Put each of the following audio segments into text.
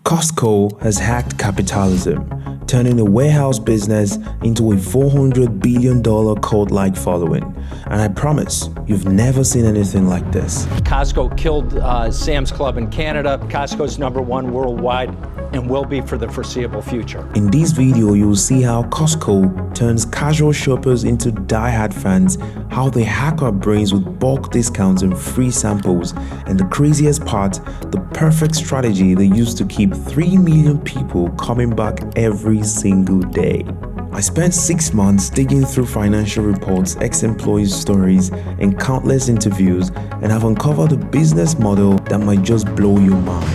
Costco has hacked capitalism, turning a warehouse business into a $400 billion cult-like following. And I promise, you've never seen anything like this. Costco killed Sam's Club in Canada. Costco's #1 worldwide and will be for the foreseeable future. In this video, you'll see how Costco turns casual shoppers into die-hard fans, how they hack our brains with bulk discounts and free samples, and the craziest part, the perfect strategy they use to keep 3 million people coming back every single day. I spent 6 months digging through financial reports, ex-employees' stories, and countless interviews, and have uncovered a business model that might just blow your mind.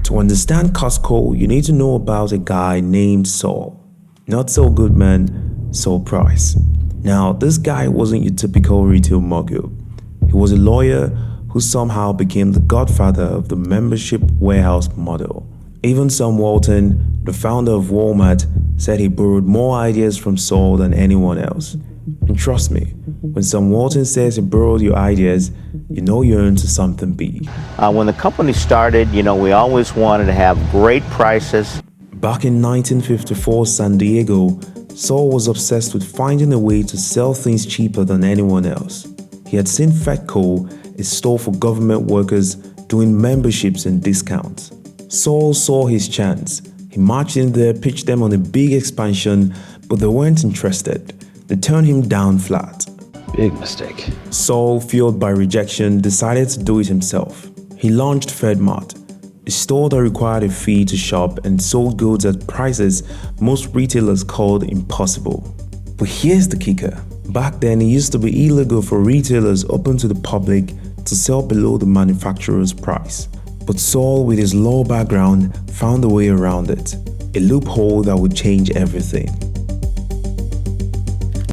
To understand Costco, you need to know about a guy named Saul. Not so good, man, Saul Price. Now, this guy wasn't your typical retail mogul. He was a lawyer who somehow became the godfather of the membership warehouse model. Even Sam Walton, the founder of Walmart, said he borrowed more ideas from Saul than anyone else. And trust me, when Sam Walton says he borrowed your ideas, you know you're into something big. When the company started, we always wanted to have great prices. Back in 1954 San Diego, Saul was obsessed with finding a way to sell things cheaper than anyone else. He had seen Fedco, a store for government workers, doing memberships and discounts. Saul saw his chance. He marched in there, pitched them on a big expansion, but they weren't interested. They turned him down flat. Big mistake. Saul, fueled by rejection, decided to do it himself. He launched FedMart, a store that required a fee to shop and sold goods at prices most retailers called impossible. But here's the kicker. Back then, it used to be illegal for retailers open to the public to sell below the manufacturer's price. But Saul, with his law background, found a way around it, a loophole that would change everything.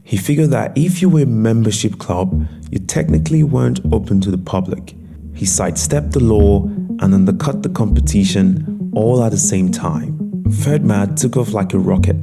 He figured that if you were a membership club, you technically weren't open to the public. He sidestepped the law and undercut the competition all at the same time. FedMart took off like a rocket.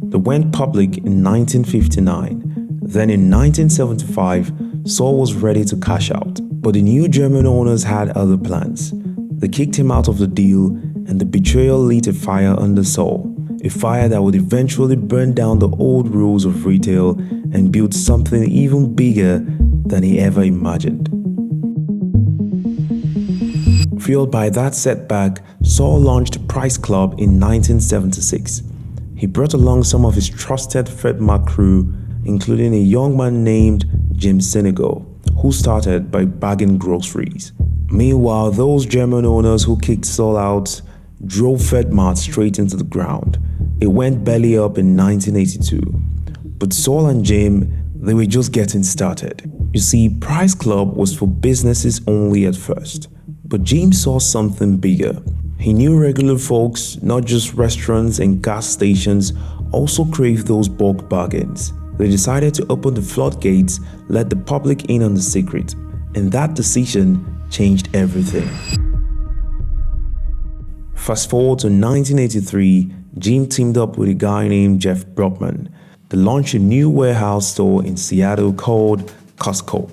They went public in 1959. Then in 1975, Saul was ready to cash out. But the new German owners had other plans. They kicked him out of the deal, and the betrayal lit a fire under Saul, a fire that would eventually burn down the old rules of retail and build something even bigger than he ever imagined. Fueled by that setback, Saul launched Price Club in 1976. He brought along some of his trusted FedMart crew, including a young man named Jim Sinegal, who started by bagging groceries. Meanwhile, those German owners who kicked Saul out drove FedMart straight into the ground. It went belly up in 1982. But Saul and Jim, they were just getting started. You see, Price Club was for businesses only at first. But Jim saw something bigger. He knew regular folks, not just restaurants and gas stations, also craved those bulk bargains. They decided to open the floodgates, let the public in on the secret. And that decision changed everything. Fast forward to 1983, Jim teamed up with a guy named Jeff Brockman. They launched a new warehouse store in Seattle called Costco.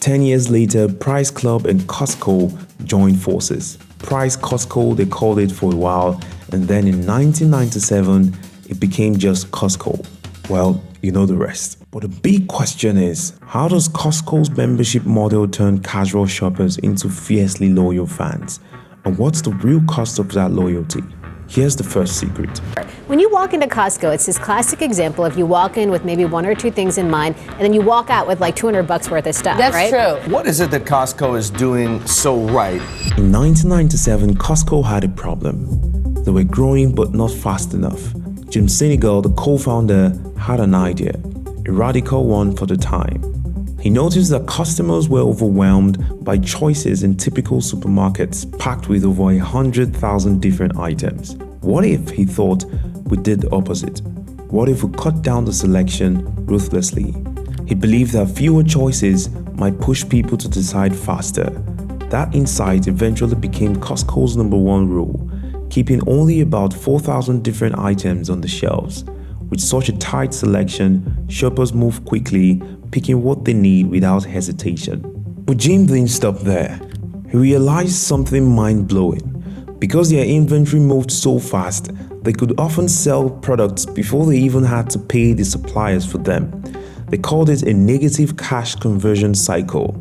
10 years later, Price Club and Costco joined forces. Price Costco, they called it for a while, and then in 1997, it became just Costco. Well, you know the rest. But the big question is, how does Costco's membership model turn casual shoppers into fiercely loyal fans? And what's the real cost of that loyalty? Here's the first secret. When you walk into Costco, it's this classic example of you walk in with maybe 1 or 2 things in mind, and then you walk out with like $200 worth of stuff, That's right? true. What is it that Costco is doing so right? In 1997, Costco had a problem. They were growing but not fast enough. Jim Sinegal, the co-founder, had an idea, a radical one for the time. He noticed that customers were overwhelmed by choices in typical supermarkets packed with over 100,000 different items. What if, he thought, we did the opposite? What if we cut down the selection ruthlessly? He believed that fewer choices might push people to decide faster. That insight eventually became Costco's #1 rule, keeping only about 4,000 different items on the shelves. With such a tight selection, shoppers move quickly, picking what they need without hesitation. But Jim didn't stop there. He realized something mind-blowing. Because their inventory moved so fast, they could often sell products before they even had to pay the suppliers for them. They called it a negative cash conversion cycle.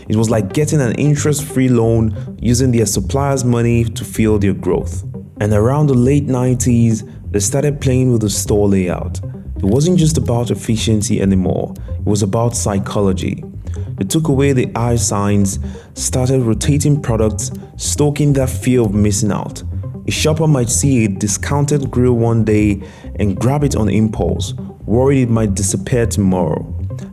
It was like getting an interest-free loan using their suppliers' money to fuel their growth. And around the late 90s, they started playing with the store layout. It wasn't just about efficiency anymore, it was about psychology. They took away the eye signs, started rotating products, stoking that fear of missing out. A shopper might see a discounted grill one day and grab it on impulse, worried it might disappear tomorrow.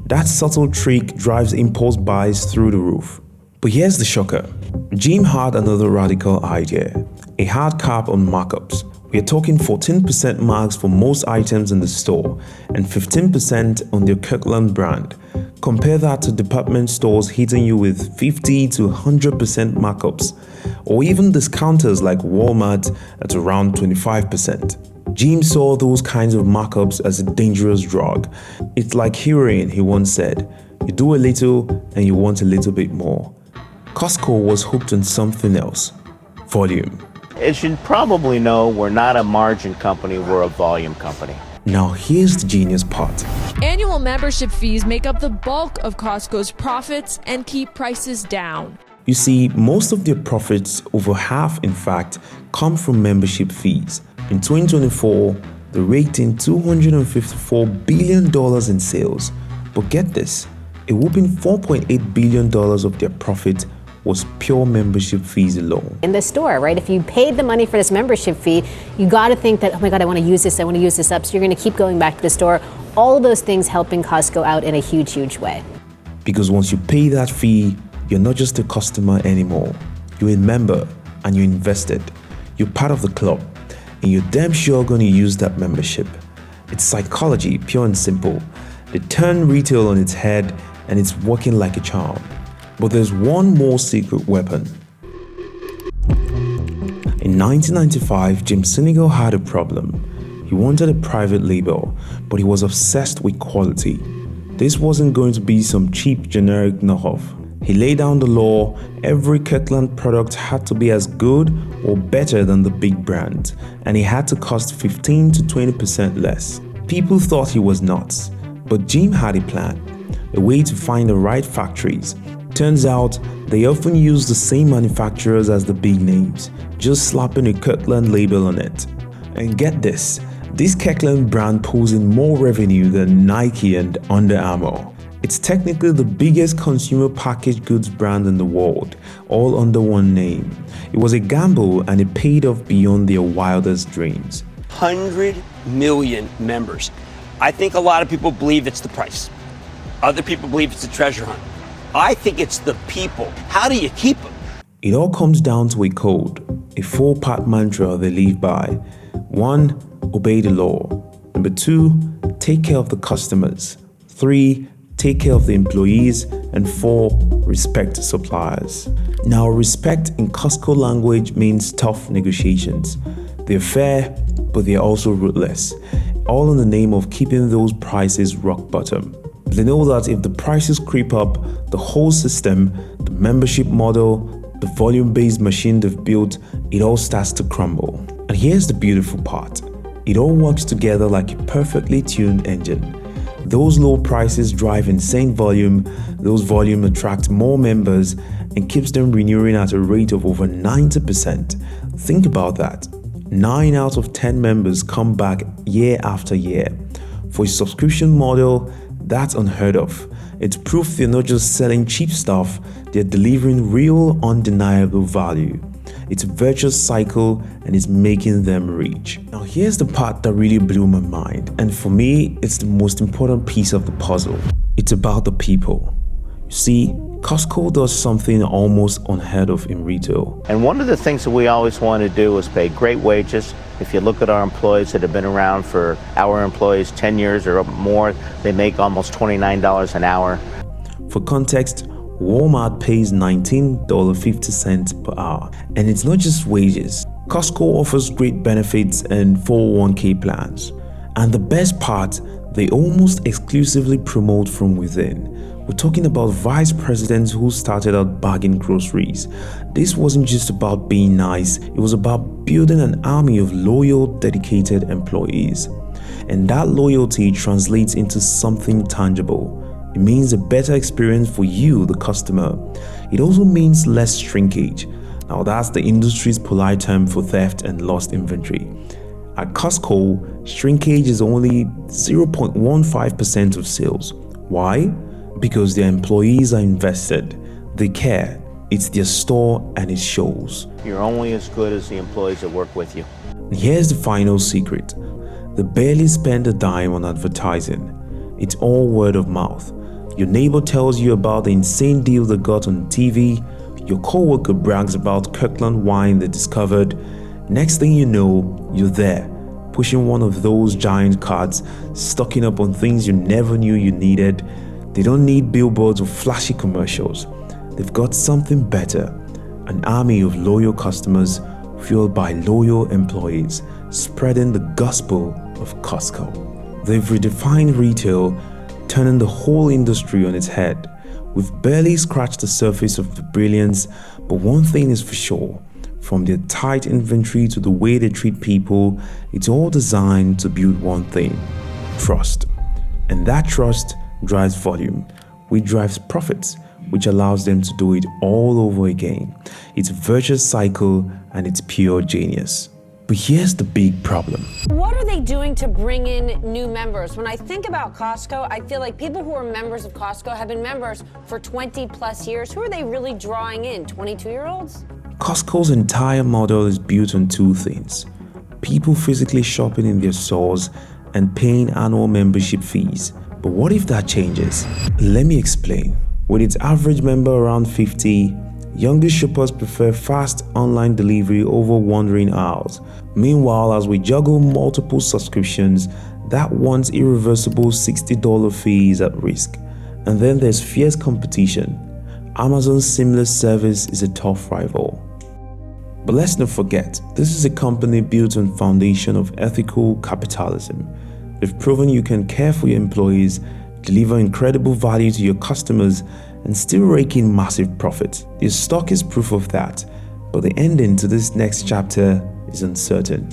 That subtle trick drives impulse buys through the roof. But here's the shocker. Jim had another radical idea, a hard cap on markups. We are talking 14% marks for most items in the store and 15% on the Kirkland brand. Compare that to department stores hitting you with 50 to 100% markups, or even discounters like Walmart at around 25%. Jim saw those kinds of markups as a dangerous drug. It's like heroin, he once said. You do a little and you want a little bit more. Costco was hooked on something else: volume. As you probably know, we're not a margin company, we're a volume company. Now here's the genius part. Annual membership fees make up the bulk of Costco's profits and keep prices down. You see, most of their profits, over half in fact, come from membership fees. In 2024, they raked in $254 billion in sales. But get this, a whopping $4.8 billion of their profit was pure membership fees alone. In the store, right? If you paid the money for this membership fee, you got to think that, oh my God, I want to use this up. So you're going to keep going back to the store. All of those things helping Costco out in a huge, huge way. Because once you pay that fee, you're not just a customer anymore. You're a member and you're invested. You're part of the club and you're damn sure going to use that membership. It's psychology, pure and simple. They turn retail on its head and it's working like a charm. But there's one more secret weapon. In 1995, Jim Sinegal had a problem. He wanted a private label, but he was obsessed with quality. This wasn't going to be some cheap generic knockoff. He laid down the law: every Kirkland product had to be as good or better than the big brand, and it had to cost 15 to 20% less. People thought he was nuts, but Jim had a plan, a way to find the right factories. Turns out, they often use the same manufacturers as the big names, just slapping a Kirkland label on it. And get this Kirkland brand pulls in more revenue than Nike and Under Armour. It's technically the biggest consumer packaged goods brand in the world, all under one name. It was a gamble and it paid off beyond their wildest dreams. 100 million members. I think a lot of people believe it's the price. Other people believe it's a treasure hunt. I think it's the people. How do you keep them? It all comes down to a code, a 4-part mantra they live by. 1, obey the law. Number 2, take care of the customers. 3, take care of the employees. And 4, respect suppliers. Now, respect in Costco language means tough negotiations. They're fair, but they're also ruthless, all in the name of keeping those prices rock bottom. They know that if the prices creep up, the whole system, the membership model, the volume-based machine they've built, it all starts to crumble. And here's the beautiful part. It all works together like a perfectly tuned engine. Those low prices drive insane volume, those volume attract more members and keeps them renewing at a rate of over 90%. Think about that. 9 out of 10 members come back year after year. For a subscription model, that's unheard of. It's proof they're not just selling cheap stuff, they're delivering real, undeniable value. It's a virtuous cycle and it's making them rich. Now here's the part that really blew my mind, and for me, it's the most important piece of the puzzle. It's about the people. You see, Costco does something almost unheard of in retail. And one of the things that we always want to do is pay great wages. If you look at our employees that have been around for our employees 10 years or more, they make almost $29 an hour. For context, Walmart pays $19.50 per hour. And it's not just wages. Costco offers great benefits and 401k plans. And the best part, they almost exclusively promote from within. We're talking about vice presidents who started out bagging groceries. This wasn't just about being nice, it was about building an army of loyal, dedicated employees. And that loyalty translates into something tangible. It means a better experience for you, the customer. It also means less shrinkage. Now that's the industry's polite term for theft and lost inventory. At Costco, shrinkage is only 0.15% of sales. Why? Because their employees are invested. They care. It's their store and it shows. You're only as good as the employees that work with you. And here's the final secret. They barely spend a dime on advertising. It's all word of mouth. Your neighbor tells you about the insane deal they got on TV. Your coworker brags about Kirkland wine they discovered. Next thing you know, you're there, pushing one of those giant carts, stocking up on things you never knew you needed. They don't need billboards or flashy commercials. They've got something better, an army of loyal customers fueled by loyal employees, spreading the gospel of Costco. They've redefined retail, turning the whole industry on its head. We've barely scratched the surface of the brilliance, but one thing is for sure. From their tight inventory to the way they treat people, it's all designed to build one thing: trust. And that trust drives volume, which drives profits, which allows them to do it all over again. It's a virtuous cycle and it's pure genius. But here's the big problem. What are they doing to bring in new members? When I think about Costco, I feel like people who are members of Costco have been members for 20 plus years. Who are they really drawing in? 22-year-olds? Costco's entire model is built on two things: people physically shopping in their stores and paying annual membership fees. But what if that changes? Let me explain. With its average member around 50, younger shoppers prefer fast online delivery over wandering aisles. Meanwhile, as we juggle multiple subscriptions, that once irreversible $60 fee is at risk. And then there's fierce competition. Amazon's seamless service is a tough rival. But let's not forget, this is a company built on foundation of ethical capitalism. They've proven you can care for your employees, deliver incredible value to your customers, and still rake in massive profits. Their stock is proof of that, but the ending to this next chapter is uncertain.